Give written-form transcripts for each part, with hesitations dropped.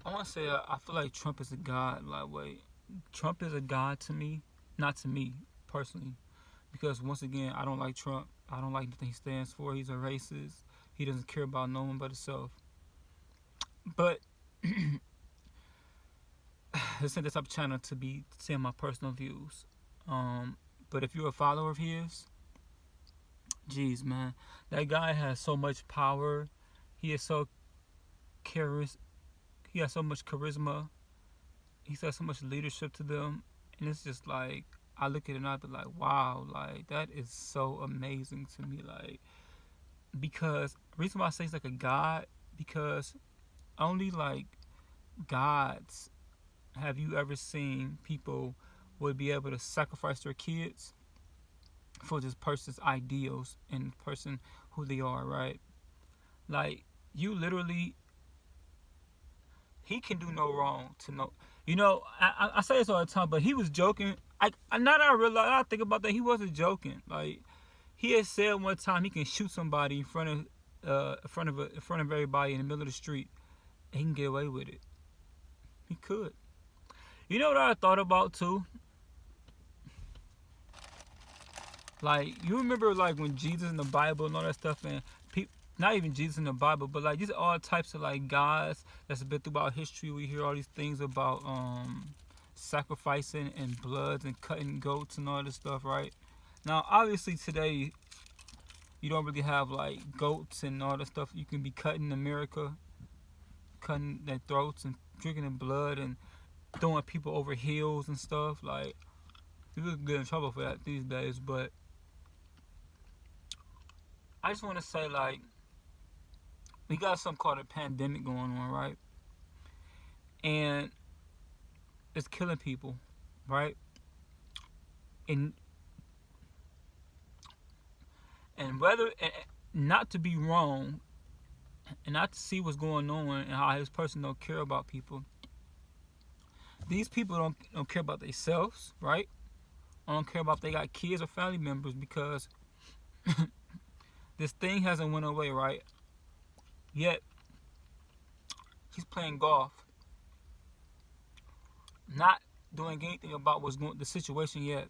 I want to say I feel like Trump is a god. Like, wait, Trump is a god to me, not to me personally, because once again, I don't like Trump. I don't like nothing he stands for. He's a racist. He doesn't care about no one but himself. But this isn't the type of channel to be saying my personal views. Um, but if you're a follower of his, jeez, man, that guy has so much power. He is so charis. He has so much charisma. He's got so much leadership to them, and it's just like I look at it and I be like, wow, like that is so amazing to me. Like because reason why I say he's like a god because only like gods have you ever seen people would be able to sacrifice their kids for this person's ideals and person who they are, right? Like you literally, he can do no wrong to no. You know, I say this all the time, but he was joking. Now that I realize, I think about that, he wasn't joking. Like he had said one time he can shoot somebody in front of everybody in the middle of the street, and he can get away with it. He could. You know what I thought about too? Like you remember like when Jesus in the Bible and all that stuff, and people, not even Jesus in the Bible, but like these all types of like gods that's been throughout history. We hear all these things about sacrificing and bloods and cutting goats and all this stuff, right? Now, obviously today you don't really have like goats and all the stuff you can be cutting in America, cutting their throats and drinking their blood and throwing people over hills and stuff. Like you could get in trouble for that these days, but I just want to say like we got something called a pandemic going on, right? And it's killing people, right? And whether and not to be wrong and not to see what's going on and how this person don't care about people. These people don't care about themselves, right? I don't care about if they got kids or family members because this thing hasn't went away, right? Yet he's playing golf, not doing anything about what's going the situation yet.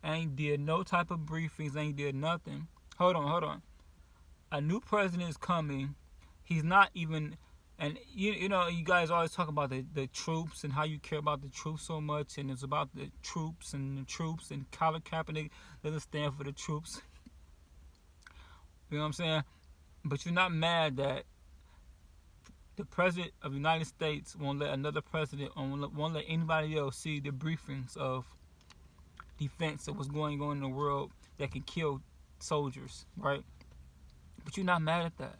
Ain't did no type of briefings, ain't did nothing. Hold on. A new president is coming. He's not even and you know you guys always talk about the troops and how you care about the troops so much and it's about the troops and Colin Kaepernick doesn't stand for the troops. You know what I'm saying? But you're not mad that the president of the United States won't let another president or won't let anybody else see the briefings of defense of what's going on in the world that can kill soldiers, right? But you're not mad at that.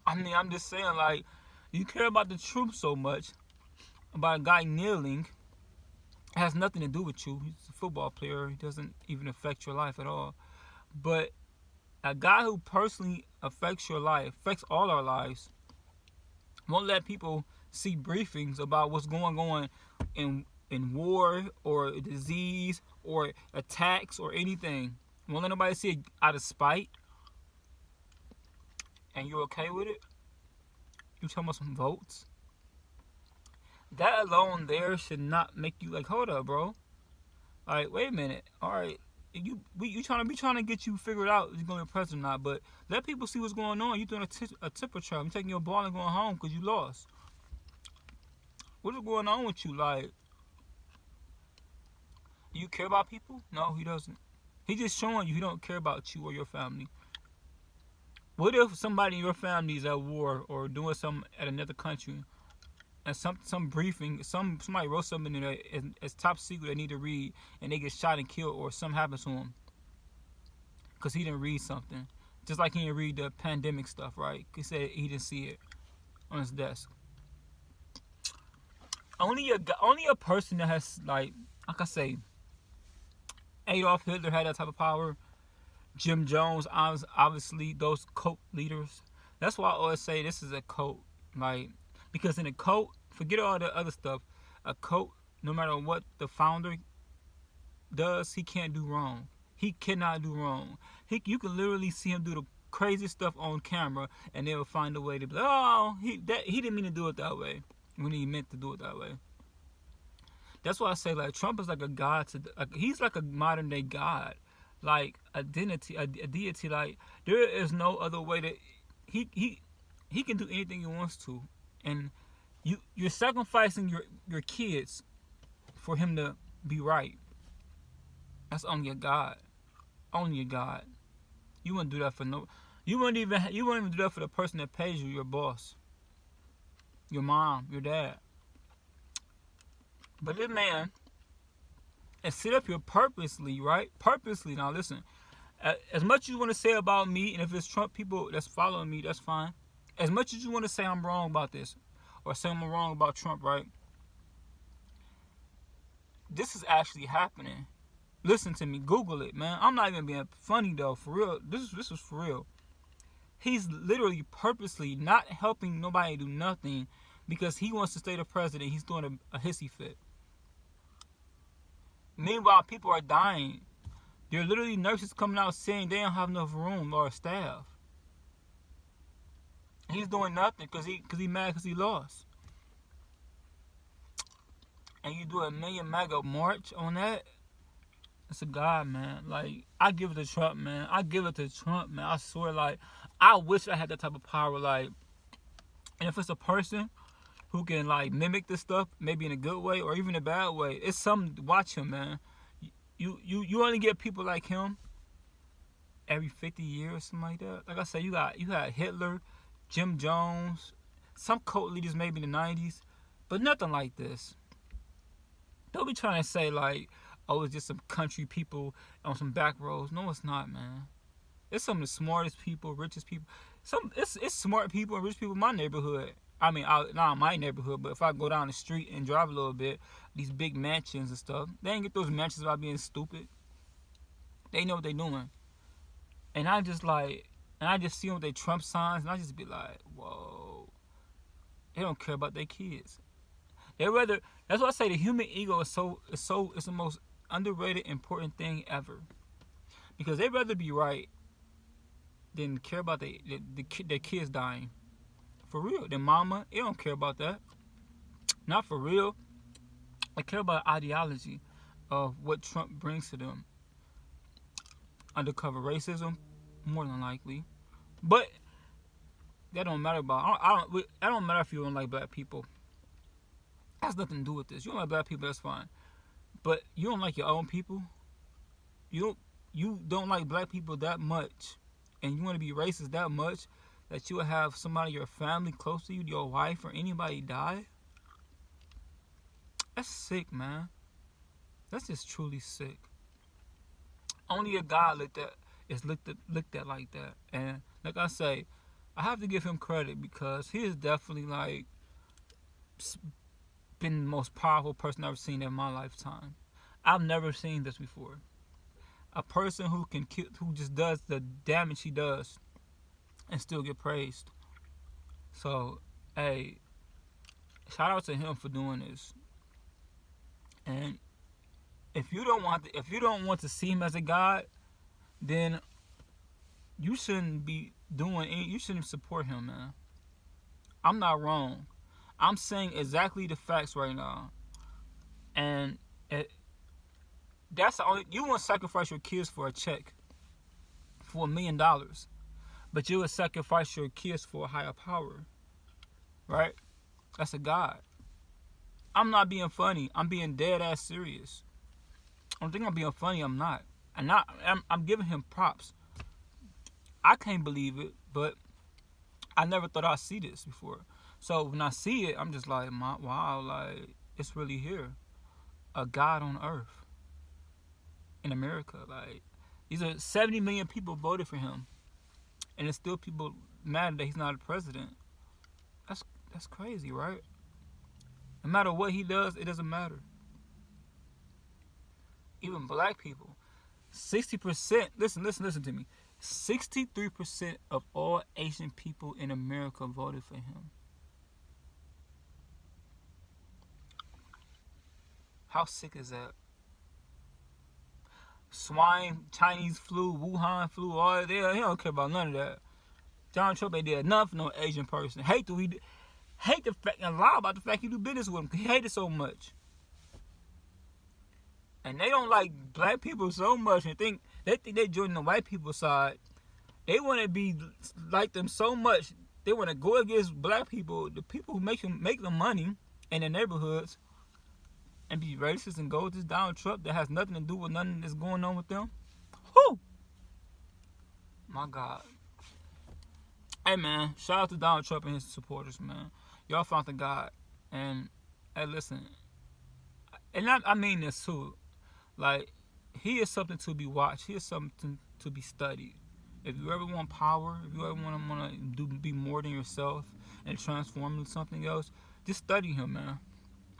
I mean, I'm just saying, like, you care about the troops so much, about a guy kneeling, it has nothing to do with you. He's a football player. He doesn't even affect your life at all. But a guy who personally affects your life, affects all our lives, won't let people see briefings about what's going on in war or disease or attacks or anything. Won't let nobody see it out of spite, and you're okay with it. You talking about some votes? That alone there should not make you like, hold up, bro. Like, wait a minute. All right, you trying to get you figured out if you're gonna be president or not. But let people see what's going on. You doing a tipper trap. I'm taking your ball and going home because you lost. What is going on with you? Like, you care about people? No, he doesn't. He's just showing you he don't care about you or your family. What if somebody in your family is at war or doing something at another country, and some briefing, somebody wrote something in there as top secret they need to read, and they get shot and killed, or something happens to him because he didn't read something, just like he didn't read the pandemic stuff, right? He said he didn't see it on his desk. Only a person that has like I say, Adolf Hitler had that type of power. Jim Jones, obviously, those cult leaders. That's why I always say this is a cult. Like, because in a cult, forget all the other stuff. A cult, no matter what the founder does, he can't do wrong. He cannot do wrong. You can literally see him do the crazy stuff on camera, and they'll find a way to be like, oh, he didn't mean to do it that way when he meant to do it that way. That's why I say, like, Trump is like a god he's like a modern day god, like a deity. Like, there is no other way that he can do anything he wants to, and you're sacrificing your kids for him to be right. That's only a god. Only a god. You wouldn't do that for no. You wouldn't even do that for the person that pays you, your boss, your mom, your dad. But this man, and sit up here purposely, right? Purposely. Now listen, as much as you want to say about me, and if it's Trump people that's following me, that's fine. As much as you want to say I'm wrong about this, or say I'm wrong about Trump, right? This is actually happening. Listen to me. Google it, man. I'm not even being funny though. For real. This is for real. He's literally purposely not helping nobody do nothing because he wants to stay the president. He's doing a hissy fit. Meanwhile, people are dying. There are literally nurses coming out saying they don't have enough room or staff. He's doing nothing because he mad because he lost. And you do a million MAGA march on that? It's a god, man. Like, I give it to Trump, man. I swear, like, I wish I had that type of power. Like, and if it's a person who can, like, mimic this stuff, maybe in a good way or even a bad way, it's something to watch him, man. You only get people like him every 50 years or something like that. Like I said, you had Hitler, Jim Jones, some cult leaders maybe in the 90s, but nothing like this. Don't be trying to say, like, oh, it's just some country people on some back roads. No, it's not, man. It's some of the smartest people, richest people. It's smart people and rich people in my neighborhood. I mean, not in my neighborhood, but if I go down the street and drive a little bit, these big mansions and stuff, they ain't get those mansions by being stupid. They know what they doing. And I just see them with their Trump signs, and I just be like, whoa. They don't care about their kids. That's why I say the human ego is the most underrated, important thing ever. Because they'd rather be right than care about their kids dying. For real. Their mama, they don't care about that. Not for real. They care about ideology of what Trump brings to them. Undercover racism, more than likely. But that don't matter about. I don't matter if you don't like black people. It has nothing to do with this. You don't like black people, that's fine. But you don't like your own people. You don't like black people that much, and you want to be racist that much that you will have somebody in your family close to you, your wife or anybody, die. That's sick, man. That's just truly sick. Only a God looked at like that. And like I say, I have to give him credit because he is definitely like been the most powerful person I've ever seen in my lifetime. I've never seen this before. A person who just does the damage he does and still get praised. So, hey, shout out to him for doing this. And if you don't want to see him as a god, then you shouldn't support him, man. I'm not wrong. I'm saying exactly the facts right now. And that's the only, you won't sacrifice your kids for a check for $1 million, but you would sacrifice your kids for a higher power, right? That's a God. I'm not being funny. I'm being dead ass serious. I don't think I'm being funny. I'm not. I'm giving him props. I can't believe it, but I never thought I'd see this before. So when I see it, I'm just like, wow, like, it's really here. A God on earth. In America. Like, these are 70 million people voted for him. And there's still people mad that he's not a president. That's crazy, right? No matter what he does, it doesn't matter. Even black people. 60%, listen to me. 63% of all Asian people in America voted for him. How sick is that? Swine, Chinese flu, Wuhan flu, all that. He don't care about none of that. Donald Trump ain't did enough for no Asian person. Hate the fact and lie about the fact he do business with him. He hate it so much. And they don't like black people so much and they think they joining the white people's side. They want to be like them so much. They want to go against black people, the people who make them money in their neighborhoods, and be racist and go with this Donald Trump that has nothing to do with nothing that's going on with them. Whew! My God. Hey, man, shout out to Donald Trump and his supporters, man. Y'all found the God. And, hey, listen. And I mean this, too. Like, he is something to be watched. He is something to be studied. If you ever want power, if you ever want to be more than yourself and transform into something else, just study him, man.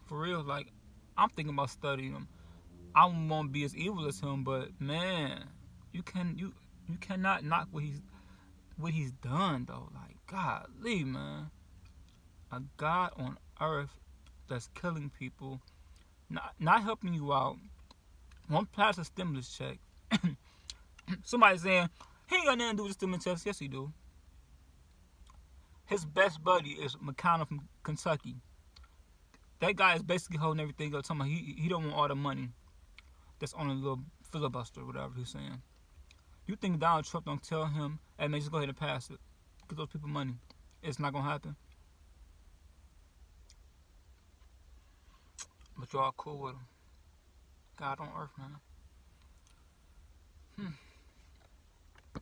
For real, like, I'm thinking about studying him. I won't be as evil as him, but man, you cannot knock what he's done though. Like, golly, man, a God on earth that's killing people, not helping you out. Won't pass a stimulus check. Somebody saying he ain't got nothing to do with the stimulus checks. Yes, he do. His best buddy is McConnell from Kentucky. That guy is basically holding everything up. Talking about he don't want all the money that's on a little filibuster or whatever he's saying. You think Donald Trump don't tell him, hey man, just go ahead and pass it. Give those people money. It's not going to happen. But y'all cool with him. God on earth, man.